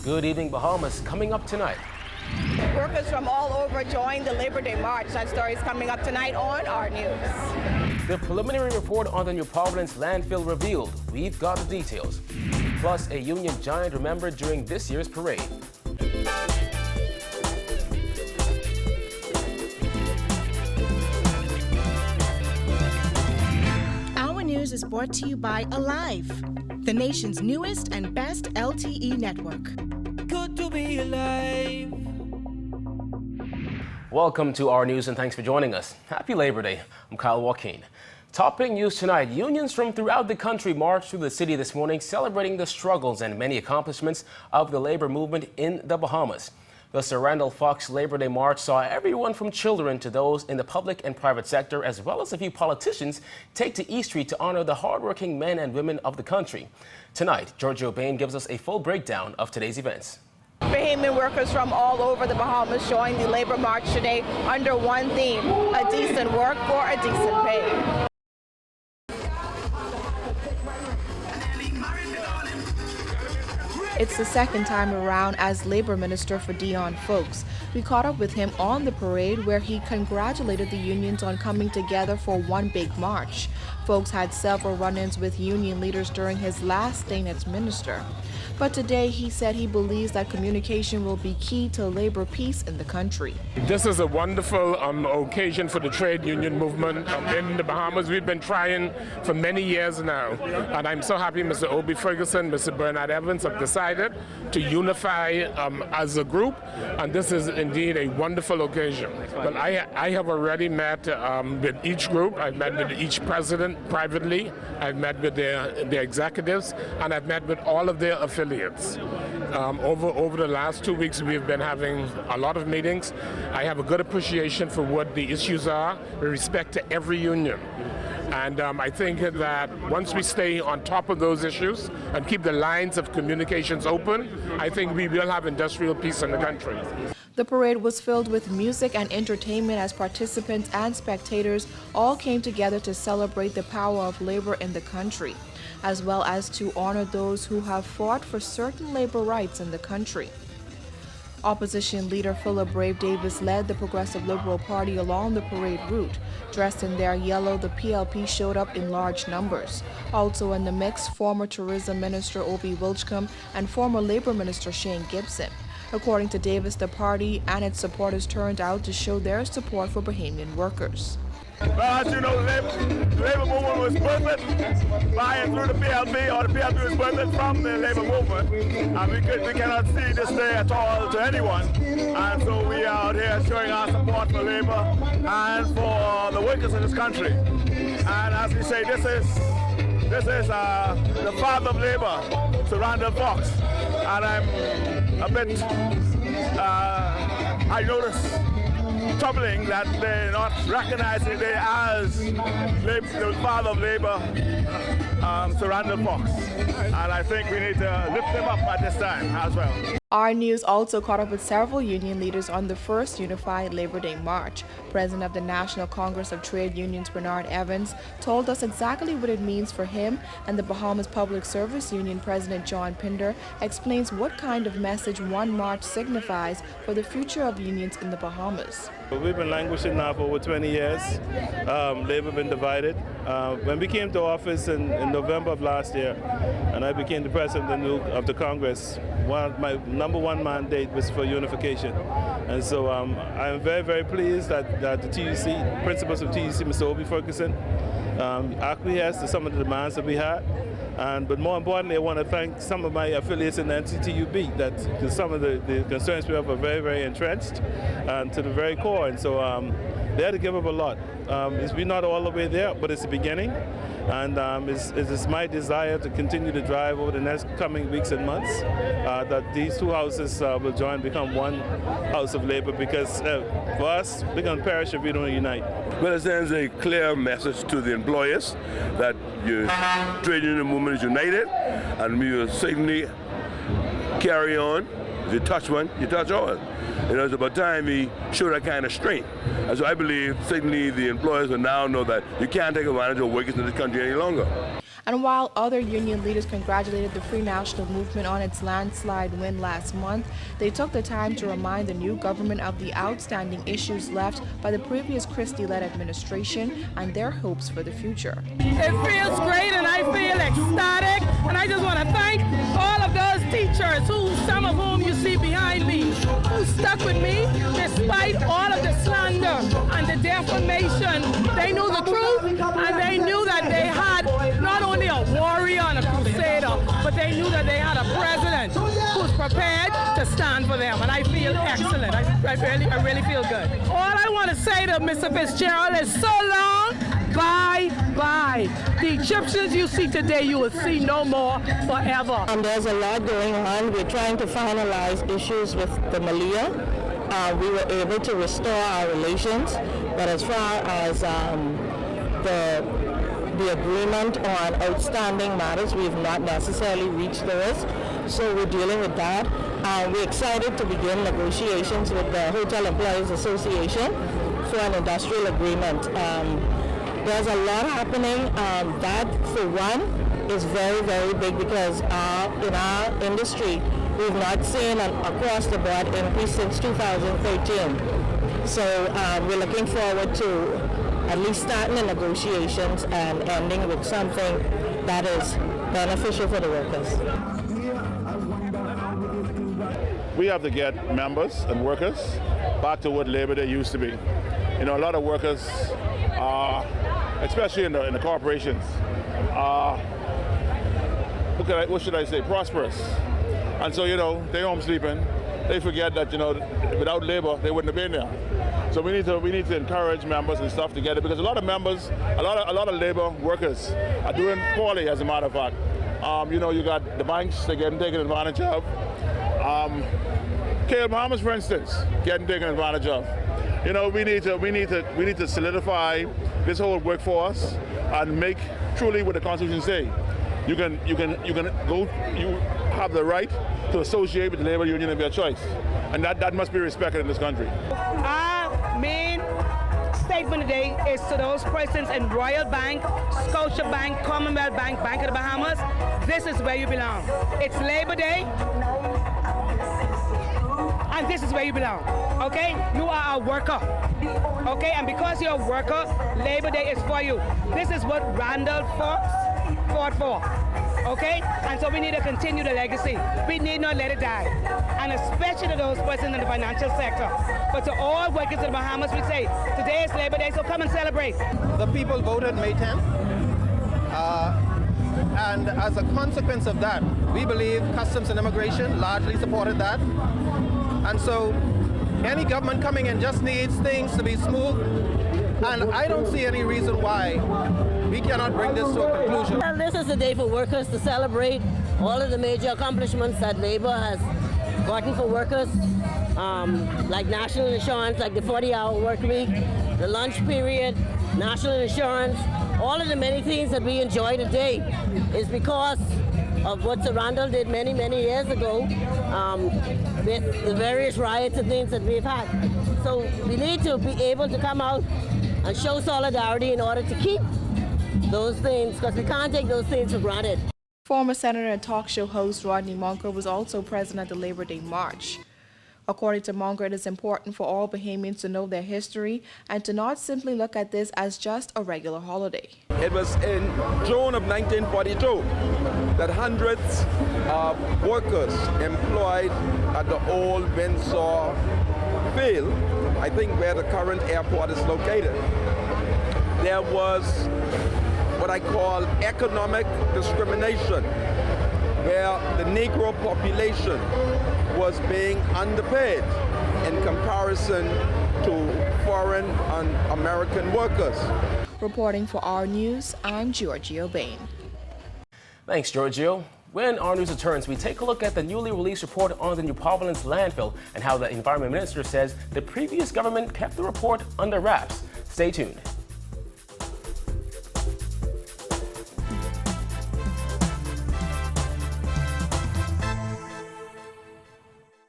Good Evening Bahamas coming up tonight. Workers from all over joined the Labor Day March. That story is coming up tonight on our news. The preliminary report on the New Providence landfill revealed. We've got the details. Plus, a Union giant remembered during this year's parade. Our news is brought to you by Alive, the nation's newest and best LTE network. Good to be alive. Welcome to our news and thanks for joining us. Happy Labor Day. I'm Kyle Joaquin. Topping news tonight, unions from throughout the country marched through the city this morning celebrating the struggles and many accomplishments of the labor movement in the Bahamas. The Sir Randall Fox Labor Day March saw everyone from children to those in the public and private sector, as well as a few politicians, take to East Street to honor the hardworking men and women of the country. Tonight, Giorgio Bain gives us a full breakdown of today's events. Bahamian workers from all over the Bahamas joined the Labor March today under one theme: a decent work for a decent pay. It's the second time around as Labor Minister for Dion Folks. We caught up with him on the parade where he congratulated the unions on coming together for one big march. Folks had several run-ins with union leaders during his last stint as minister. But today he said he believes that communication will be key to labor peace in the country. This is a wonderful occasion for the trade union movement in the Bahamas. We've been trying for many years now, and I'm so happy Mr. Obie Ferguson, Mr. Bernard Evans have decided to unify as a group, and this is indeed a wonderful occasion. But I have already met with each group. I've met with each president privately. I've met with their executives, and I've met with all of their affiliates. Over the last 2 weeks, we've been having a lot of meetings. I have a good appreciation for what the issues are with respect to every union. And I think that once we stay on top of those issues and keep the lines of communications open, I think we will have industrial peace in the country. The parade was filled with music and entertainment as participants and spectators all came together to celebrate the power of labor in the country, as well as to honor those who have fought for certain labor rights in the country. Opposition leader Philip Brave Davis led the Progressive Liberal Party along the parade route. Dressed in their yellow, the PLP showed up in large numbers. Also in the mix, former Tourism Minister Obie Wilchcombe and former Labor Minister Shane Gibson. According to Davis, the party and its supporters turned out to show their support for Bahamian workers. Well, as you know, the labor movement was birthed by and through the PLP, or the PLP was birthed from the labor movement. And we cannot see this day at all to anyone. And so we are out here showing our support for labor and for the workers in this country. And as we say, this is the father of labor, Sir Randall Fox. And I'm a bit, I notice, troubling that they're not recognizing it as the father of labor, Sir Randall Fox. And I think we need to lift him up at this time as well. Our news also caught up with several union leaders on the first Unified Labor Day March. President of the National Congress of Trade Unions, Bernard Evans, told us exactly what it means for him, and the Bahamas Public Service Union President John Pinder explains what kind of message one march signifies for the future of unions in the Bahamas. We've been languishing now for over 20 years. Labor been divided. When we came to office in November of last year, and I became the president of the Congress, my number one mandate was for unification. And so I'm very, very pleased that the TUC, principals of TUC, Mr. Obie Ferguson, acquiesced to some of the demands that we had. But more importantly, I want to thank some of my affiliates in the NCTUB that some of the concerns we have are very, very entrenched and to the very core. And so they had to give up a lot. We're not all the way there, but it's the beginning. And it's my desire to continue to drive over the next coming weeks and months that these two houses will join, become one house of labor, because for us, we're going to perish if we don't unite. Well, it sends a clear message to the employers that your trade union movement is united, and we will certainly carry on. If you touch one, you touch all. It's about time we show that kind of strength. And so I believe certainly the employers will now know that you can't take advantage of workers in this country any longer. And while other union leaders congratulated the Free National Movement on its landslide win last month, they took the time to remind the new government of the outstanding issues left by the previous Christie-led administration and their hopes for the future. It feels great and I feel ecstatic, and I just want to thank all of those teachers, some of whom you see behind me, who stuck with me despite all of the slander and the defamation. They knew the truth, and they knew that they had not only a warrior and a crusader, but they knew that they had a president who's prepared to stand for them, and I feel excellent. I really feel good. All I want to say to Mr. Fitzgerald is so long, bye-bye. The Egyptians you see today, you will see no more forever. There's a lot going on. We're trying to finalize issues with the Malia. We were able to restore our relations, but as far as the agreement on outstanding matters, we have not necessarily reached those. So we're dealing with that. We're excited to begin negotiations with the Hotel Employees Association for an industrial agreement. There's a lot happening. That, for one, is very, very big because in our industry, we've not seen an across-the-board increase since 2013. So we're looking forward to at least starting the negotiations and ending with something that is beneficial for the workers. We have to get members and workers back to what Labor Day used to be. You know, a lot of workers are, especially in the corporations, what should I say, prosperous. And so, you know, they're home sleeping. They forget that, you know, without labor, they wouldn't have been there. So we need to encourage members and stuff to get it, because a lot of members, a lot of labor workers are doing poorly, as a matter of fact. You know, you got the banks, they're getting taken advantage of. KL Bahamas, for instance, getting taken advantage of. You know, we need to solidify this whole workforce and make truly what the Constitution say. You have the right to associate with the labor union of your choice, and that must be respected in this country. Our main statement today is to those persons in Royal Bank, Scotia Bank, Commonwealth Bank, Bank of the Bahamas. This is where you belong. It's Labor Day, and this is where you belong. Okay? You are a worker. Okay? And because you're a worker, Labor Day is for you. This is what Randall Fox fought for. Okay? And so we need to continue the legacy. We need not let it die. And especially to those persons in the financial sector. But to all workers in the Bahamas, we say, today is Labor Day, so come and celebrate. The people voted May 10th. And as a consequence of that, we believe Customs and Immigration largely supported that. And so any government coming in just needs things to be smooth. And I don't see any reason why we cannot bring this to a conclusion. Well, this is a day for workers to celebrate all of the major accomplishments that Labor has gotten for workers, like national insurance, like the 40-hour work week, the lunch period, national insurance. All of the many things that we enjoy today is because of what Sir Randall did many, many years ago with the various riots and things that we've had. So we need to be able to come out and show solidarity in order to keep those things, because we can't take those things for granted. Former Senator and talk show host Rodney Monker was also present at the Labor Day March. According to Monker, it is important for all Bahamians to know their history and to not simply look at this as just a regular holiday. It was in June of 1942 that hundreds of workers employed at the old Windsor field, I think where the current airport is located, there was what I call economic discrimination, where the Negro population was being underpaid in comparison to foreign and American workers. Reporting for Our News, I'm Giorgio Bain. Thanks, Giorgio. When Our News returns, we take a look at the newly released report on the New Providence landfill and how the Environment Minister says the previous government kept the report under wraps. Stay tuned.